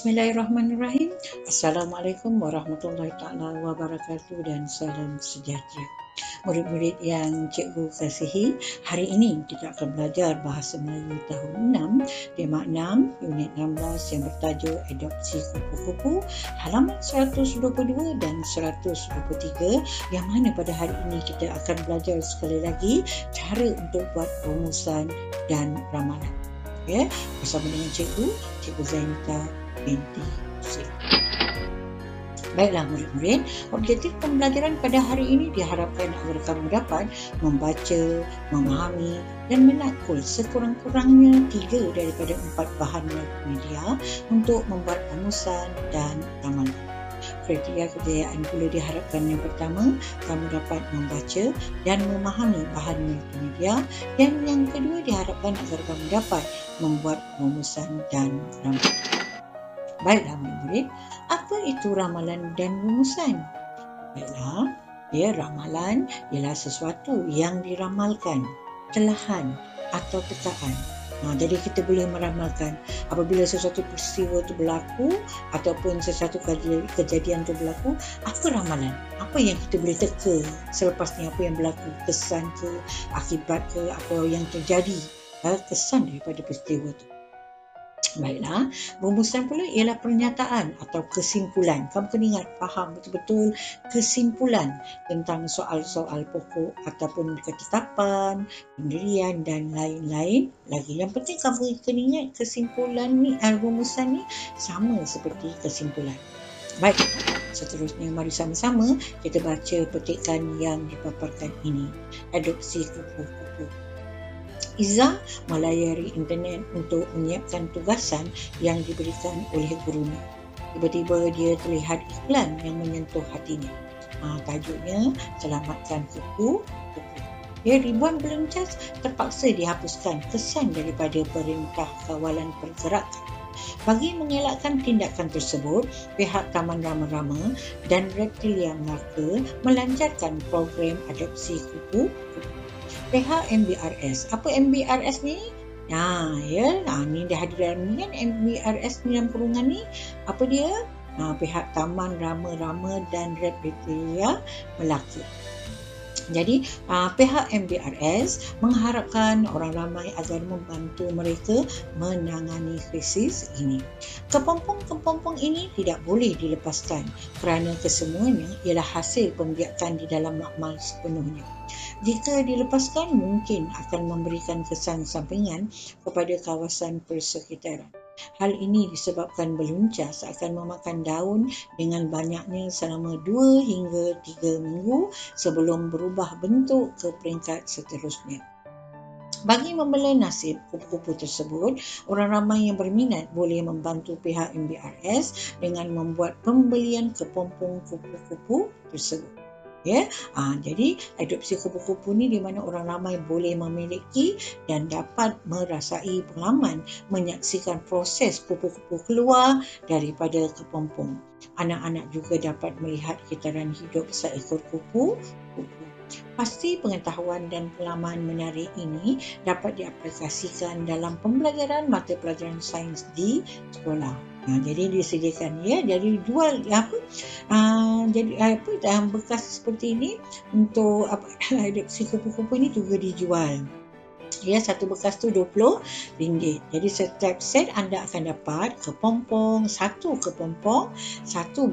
Bismillahirrahmanirrahim. Assalamualaikum warahmatullahi taala wabarakatuh dan salam sejahtera. Murid-murid yang cikgu kasihi, hari ini kita akan belajar Bahasa Melayu tahun 6, tema 6, unit 16 yang bertajuk Adopsi Kupu-Kupu, halaman 122 dan 123, yang mana pada hari ini kita akan belajar sekali lagi cara untuk buat rumusan dan ramalan. Ya, bersama dengan Cikgu Zainita binti Hussein. Baiklah murid-murid, objektif pembelajaran pada hari ini diharapkan agar kamu dapat membaca, memahami dan menakul sekurang-kurangnya 3 daripada 4 bahan multimedia untuk membuat rumusan dan ramalan. Kriteria kejayaan pula diharapkan yang pertama, kamu dapat membaca dan memahami bahan multimedia, dan yang kedua diharapkan agar kamu dapat membuat rumusan dan ramalan. Baiklah murid-murid, apa itu ramalan dan rumusan? Baiklah, ramalan ialah sesuatu yang diramalkan, telahan atau tekaan. Jadi kita boleh meramalkan apabila sesuatu peristiwa itu berlaku ataupun sesuatu kejadian itu berlaku, apa ramalan? Apa yang kita boleh teka selepas ni, apa yang berlaku, kesan ke, akibat ke, apa yang terjadi, kesan daripada peristiwa itu. Baiklah, rumusan pula ialah pernyataan atau kesimpulan. Kamu kena ingat, faham betul-betul kesimpulan tentang soal-soal pokok ataupun ketetapan, pendirian dan lain-lain lagi. Yang penting kamu kena ingat kesimpulan ni, rumusan ni sama seperti kesimpulan. Baik, seterusnya mari sama-sama kita baca petikan yang dipaparkan ini. Adopsi kupu-kupu. Izzah melayari internet untuk menyiapkan tugasan yang diberikan oleh gurunya. Tiba-tiba dia terlihat iklan yang menyentuh hatinya. Tajuknya, Selamatkan Kupu-Kupu. Ribuan peluncas terpaksa dihapuskan kesan daripada Perintah Kawalan Pergerakan. Bagi mengelakkan tindakan tersebut, pihak Taman Rama-Rama dan Reptilia Melaka melancarkan program adopsi kupu-kupu. Pihak MBRS. Apa MBRS ni? Ni dah ada dalam ni kan, MBRS ni dalam kurungan ni. Apa dia? Pihak Taman Rama-Rama dan Reptilia Melaka. Jadi, pihak MBRS mengharapkan orang ramai agar membantu mereka menangani krisis ini. Kepompong-kepompong ini tidak boleh dilepaskan kerana kesemuanya ialah hasil pembiakan di dalam makmal sepenuhnya. Jika dilepaskan, mungkin akan memberikan kesan sampingan kepada kawasan persekitaran. Hal ini disebabkan beluncas akan memakan daun dengan banyaknya selama 2 hingga 3 minggu sebelum berubah bentuk ke peringkat seterusnya. Bagi membela nasib kupu-kupu tersebut, orang ramai yang berminat boleh membantu pihak MBRS dengan membuat pembelian kepompong kupu-kupu tersebut. Jadi adopsi kupu-kupu ni di mana orang ramai boleh memiliki dan dapat merasai pengalaman menyaksikan proses kupu-kupu keluar daripada kepompong. Anak-anak juga dapat melihat kitaran hidup seekor kupu-kupu. Pasti pengetahuan dan pengalaman menarik ini dapat diaplikasikan dalam pembelajaran mata pelajaran sains di sekolah. Jadi disediakan jadi jual bekas seperti ini untuk adopsi kupu-kupu ini juga dijual. Satu bekas tu RM20. Jadi setiap set anda akan dapat kepompong, satu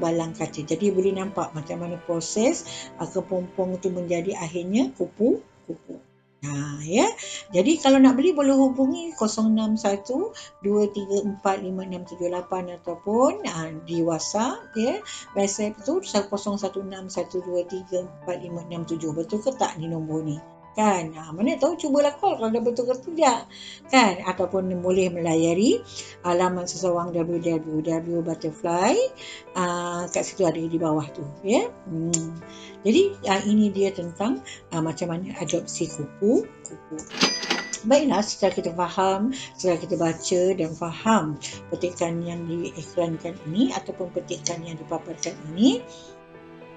balang kaca. Jadi boleh nampak macam mana proses kepompong itu menjadi akhirnya kupu-kupu. Jadi kalau nak beli boleh hubungi 061 234 5678 ataupun di WhatsApp WhatsApp tu 0161234567. Betul ke tak ni nombor ni? Kan? Mana tahu, cubalah call kalau dah betul ke tidak. Kan? Ataupun boleh melayari laman sesawang www.butterfly. Kat situ ada di bawah tu. Jadi ini dia tentang macam mana adopsi kupu-kupu. Baiklah, setelah kita faham, setelah kita baca dan faham petikan yang diiklankan ini ataupun petikan yang dipaparkan ini,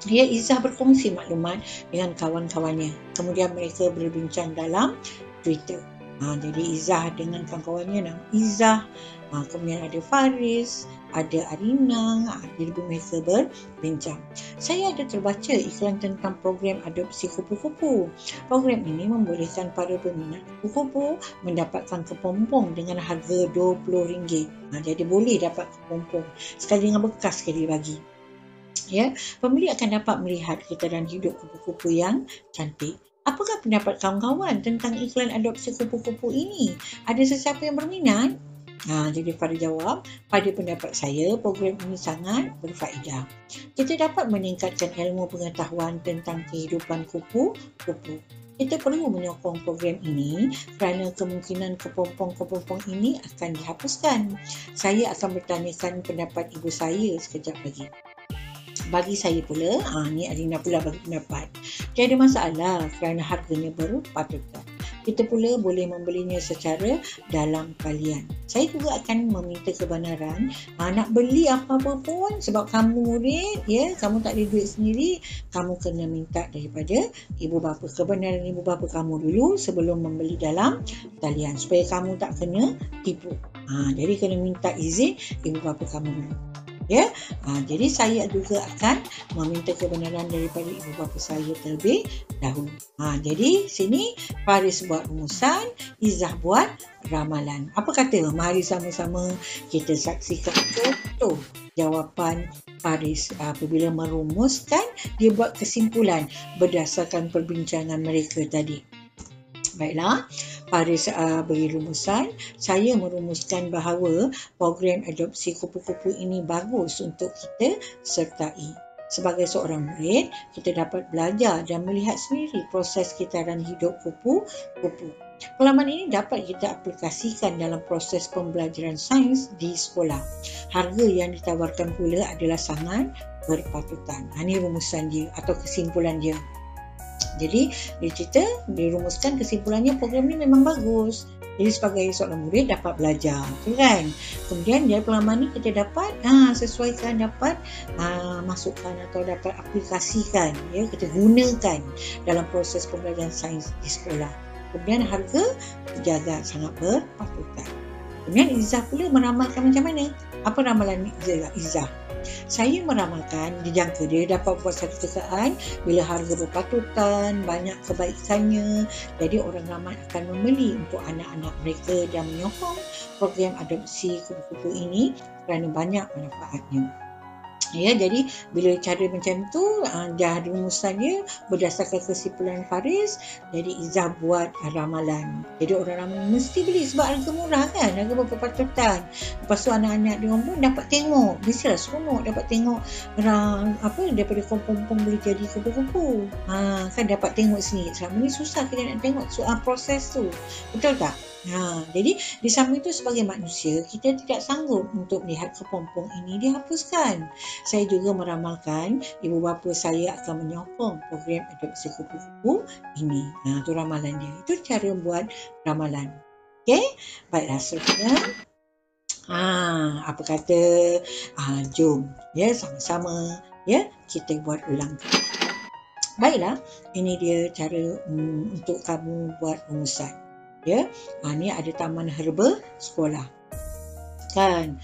Izzah berkongsi maklumat dengan kawan-kawannya. Kemudian mereka berbincang dalam Twitter. Jadi Izzah dengan kawan-kawannya nama Izzah. Kemudian ada Faris, ada Arina. Jadi mereka berbincang. Saya ada terbaca iklan tentang program adopsi kupu-kupu. Program ini membolehkan para peminat kupu-kupu mendapatkan kepompong dengan harga RM20. Jadi boleh dapat kepompong sekali dengan bekas sekali bagi. Ya, pembeli akan dapat melihat ketahanan hidup kupu-kupu yang cantik. Apakah pendapat kawan-kawan tentang iklan adopsi kupu-kupu ini? Ada sesiapa yang berminat? Jadi pada jawab, pada pendapat saya, program ini sangat berfaedah. Kita dapat meningkatkan ilmu pengetahuan tentang kehidupan kupu-kupu. Kita perlu menyokong program ini kerana kemungkinan kepompong-kepompong ini akan dihapuskan. Saya akan bertanyakan pendapat ibu saya sekejap lagi. Bagi saya pula, ni Arina pula bagi pendapat. Tiada masalah kerana harganya berpatutan. Kita pula boleh membelinya secara dalam talian. Saya juga akan meminta kebenaran nak beli apa-apa pun sebab kamu murid, kamu tak ada duit sendiri, kamu kena minta daripada ibu bapa. Kebenaran ibu bapa kamu dulu sebelum membeli dalam talian supaya kamu tak kena tipu. Jadi kena minta izin ibu bapa kamu dulu. Jadi saya juga akan meminta kebenaran daripada ibu bapa saya terlebih dahulu. Jadi sini Faris buat rumusan, Izzah buat ramalan. Apa kata? Mari sama-sama kita saksikan contoh jawapan Faris apabila merumuskan, dia buat kesimpulan berdasarkan perbincangan mereka tadi. Baiklah, Faris beri rumusan. Saya merumuskan bahawa program adopsi kupu-kupu ini bagus untuk kita sertai. Sebagai seorang murid, kita dapat belajar dan melihat sendiri proses kitaran hidup kupu-kupu. Pengalaman ini dapat kita aplikasikan dalam proses pembelajaran sains di sekolah. Harga yang ditawarkan pula adalah sangat berpatutan. Ini rumusan dia atau kesimpulan dia. Jadi dia rumuskan kesimpulannya program ni memang bagus. Jadi sebagai seorang murid dapat belajar, kan? Kemudian dari pengalaman ni kita dapat sesuaikan, dapat masukkan atau dapat aplikasikan, kita gunakan dalam proses pembelajaran sains di sekolah. Kemudian harga dijaga sangat berpatutan. Kemudian Izzah pula meramalkan macam mana? Apa ramalan Izzah? Saya meramalkan, dijangka dia dapat buat satu tekaan bila harga berpatutan, banyak kebaikannya. Jadi orang ramai akan membeli untuk anak-anak mereka dan menyokong program adopsi kupu-kupu ini kerana banyak manfaatnya. Jadi bila cara macam tu, dah rumusan dia berdasarkan kesimpulan Faris, jadi Izzah buat ramalan. Jadi orang ramai mesti beli sebab harga murah kan, harga berpatutan. Lepas tu anak-anak dia pun dapat tengok, mestilah seronok dapat tengok daripada kompong-kompong boleh jadi kupu-kupu. Kan dapat tengok sendiri. Selama ni susah kita nak tengok proses tu. Betul tak? Jadi di samping itu sebagai manusia, kita tidak sanggup untuk melihat kepompong ini dihapuskan. Saya juga meramalkan ibu bapa saya akan menyokong program adopsi kupu-kupu ini. Itu ramalan dia. Itu cara buat ramalan. Okey? Baiklah, seterusnya. Apa kata? Jom sama-sama kita buat ulang. Baiklah, ini dia cara untuk kamu buat rumusan. Ni ada taman herba sekolah. Kan?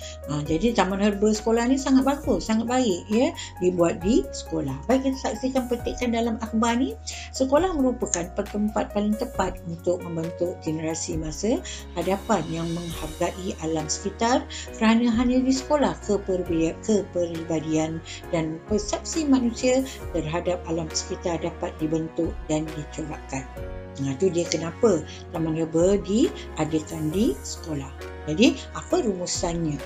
Jadi taman herba sekolah ni sangat bagus, sangat baik dibuat di sekolah. Baik, kita saksikan petikan dalam akhbar ni. Sekolah merupakan tempat paling tepat untuk membentuk generasi masa hadapan yang menghargai alam sekitar kerana hanya di sekolah kepribadian dan persepsi manusia terhadap alam sekitar dapat dibentuk dan dicorakkan. Itu dia kenapa taman herba diadakan di sekolah. Jadi apa rumusannya?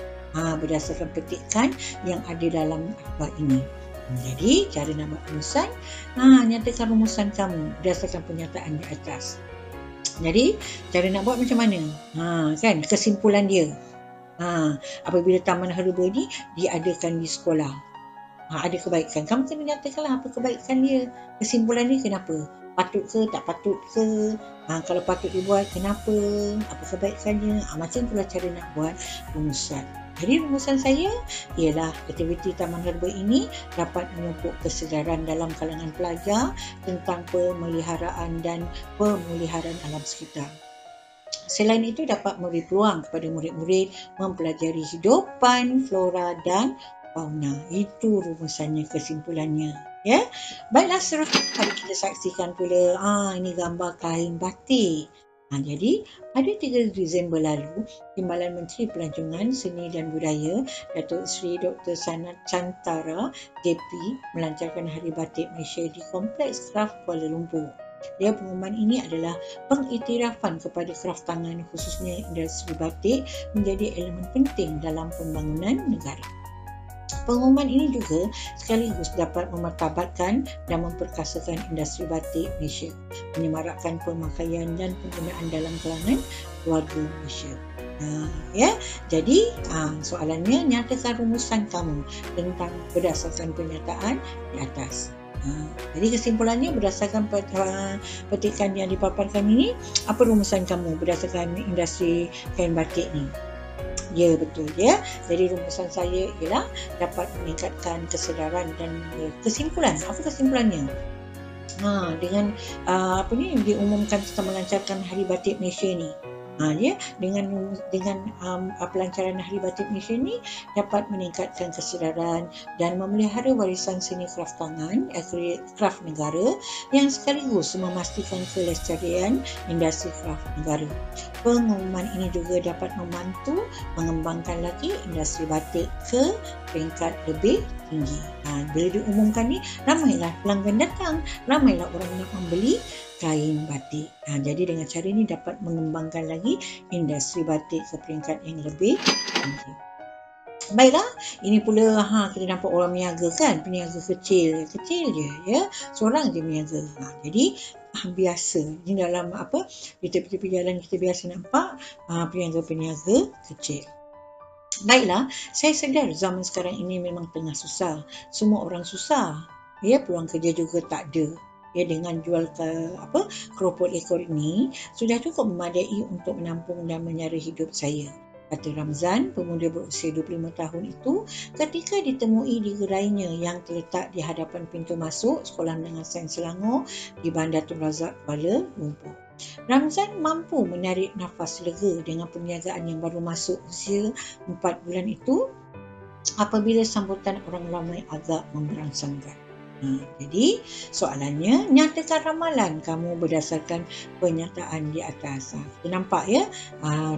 Berdasarkan petikan yang ada dalam akhbar ini. Jadi cara nak buat rumusan, nyatakan rumusan kamu berdasarkan pernyataan di atas. Jadi cara nak buat macam mana? Kan kesimpulan dia. Apabila taman herba ni diadakan di sekolah, ada kebaikan. Kamu kena nyatakanlah apa kebaikan dia. Kesimpulan ni kenapa? Patut ke, tak patut ke? Kalau patut dibuat, kenapa? Apa kebaikannya? Macam itulah cara nak buat rumusan. Jadi rumusan saya ialah aktiviti taman herba ini dapat memupuk kesedaran dalam kalangan pelajar tentang pemeliharaan dan pemuliharaan alam sekitar. Selain itu dapat memberi peluang kepada murid-murid mempelajari hidupan, flora dan fauna. Itu rumusannya, kesimpulannya. Ya, baiklah, seterusnya mari kita saksikan pula. Ini gambar kain batik. Jadi pada 3 Disember lalu, Timbalan Menteri Pelancongan Seni dan Budaya Datuk Seri Dr. Sanat Chantara JP melancarkan Hari Batik Malaysia di Kompleks Kraf Kuala Lumpur. Pengumuman ini adalah pengiktirafan kepada kraf tangan, khususnya industri batik, menjadi elemen penting dalam pembangunan negara. Pengumuman ini juga sekaligus dapat memartabatkan dan memperkasakan industri batik Malaysia, menyemarakkan pemakaian dan penggunaan dalam kalangan keluarga Malaysia. Jadi soalannya, nyatakan rumusan kamu tentang berdasarkan pernyataan di atas. Jadi kesimpulannya, berdasarkan petikan yang dipaparkan ini, apa rumusan kamu berdasarkan industri kain batik ni? Ya, betul ya. Jadi rumusan saya ialah dapat meningkatkan kesedaran dan kesimpulan. Apa kesimpulannya? Dengan diumumkan tentang melancarkan Hari Batik Malaysia ni. Dengan pelancaran Hari Batik Malaysia ni dapat meningkatkan kesedaran dan memelihara warisan seni kraf tangan, kraf negara, yang sekaligus memastikan kelestarian industri kraf negara. Pengumuman ini juga dapat membantu mengembangkan lagi industri batik ke peringkat lebih tinggi. Bila diumumkan ni, ramailah pelanggan datang, ramailah orang nak membeli kain batik. Jadi dengan cara ini dapat mengembangkan lagi industri batik ke peringkat yang lebih tinggi. Baiklah, ini pula kita nampak orang meniaga kan, peniaga kecil je ya, seorang je meniaga. Jadi biasa ni dalam di tepi-tepi jalan kita biasa nampak peniaga-peniaga kecil. Baiklah, saya sedar zaman sekarang ini memang tengah susah. Semua orang susah. Peluang kerja juga tak ada. Dengan jual keropok ekor ini sudah cukup memadai untuk menampung dan menyara hidup saya, kata Ramzan, pemuda berusia 25 tahun itu ketika ditemui di gerainya yang terletak di hadapan pintu masuk Sekolah Menengah Sains Selangor di Bandar Tun Razak, Kuala Lumpur. Ramzan mampu menarik nafas lega dengan perniagaan yang baru masuk usia 4 bulan itu apabila sambutan orang ramai agak memberangsangkan. Jadi soalannya, nyatakan ramalan kamu berdasarkan pernyataan di atas. Kita nampak ya,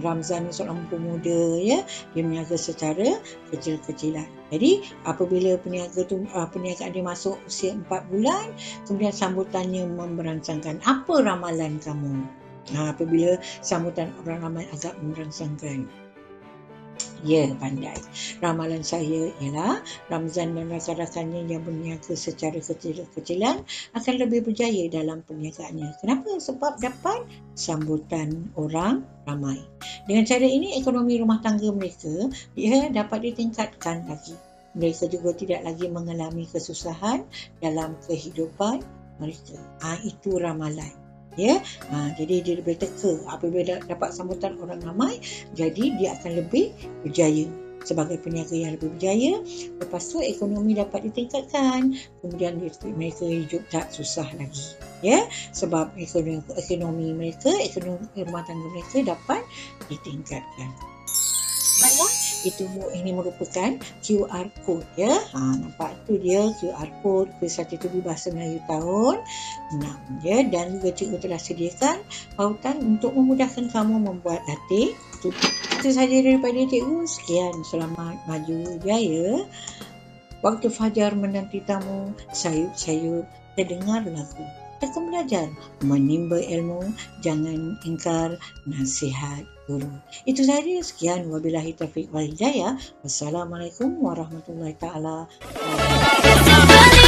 Ramzan ni seorang pemuda ya, dia meniaga secara kecil-kecilan. Jadi apabila perniagaan dia masuk usia 4 bulan, kemudian sambutannya memberangsangkan. Apa ramalan kamu apabila sambutan orang ramai agak memberangsangkan? Ya, pandai. Ramalan saya ialah Ramzan dan rakan-rakannya yang berniaga secara kecil-kecilan akan lebih berjaya dalam perniagaannya. Kenapa? Sebab dapat sambutan orang ramai. Dengan cara ini, ekonomi rumah tangga mereka dapat ditingkatkan lagi. Mereka juga tidak lagi mengalami kesusahan dalam kehidupan mereka. Itu ramalan. Jadi dia lebih teka apabila dapat sambutan orang ramai, jadi dia akan lebih berjaya sebagai peniaga yang lebih berjaya. Lepas tu ekonomi dapat ditingkatkan, kemudian mereka hidup tak susah lagi sebab ekonomi mereka, ekonomi rumah tangga mereka dapat ditingkatkan. Baiklah, ini merupakan QR code nampak tu dia QR code Persatuan Bahasa Melayu tahun 6 dan juga cikgu telah sediakan pautan untuk memudahkan kamu membuat latih. Itu sahaja daripada cikgu. Sekian, selamat maju jaya. Waktu fajar menanti tamu, sayup-sayup terdengar lagu. Tekun belajar, menimba ilmu, jangan ingkar nasihat guru. Itu sahaja. Sekian, wabillahi taufiq wal hidayah. Wassalamualaikum warahmatullahi taala wabarakatuh.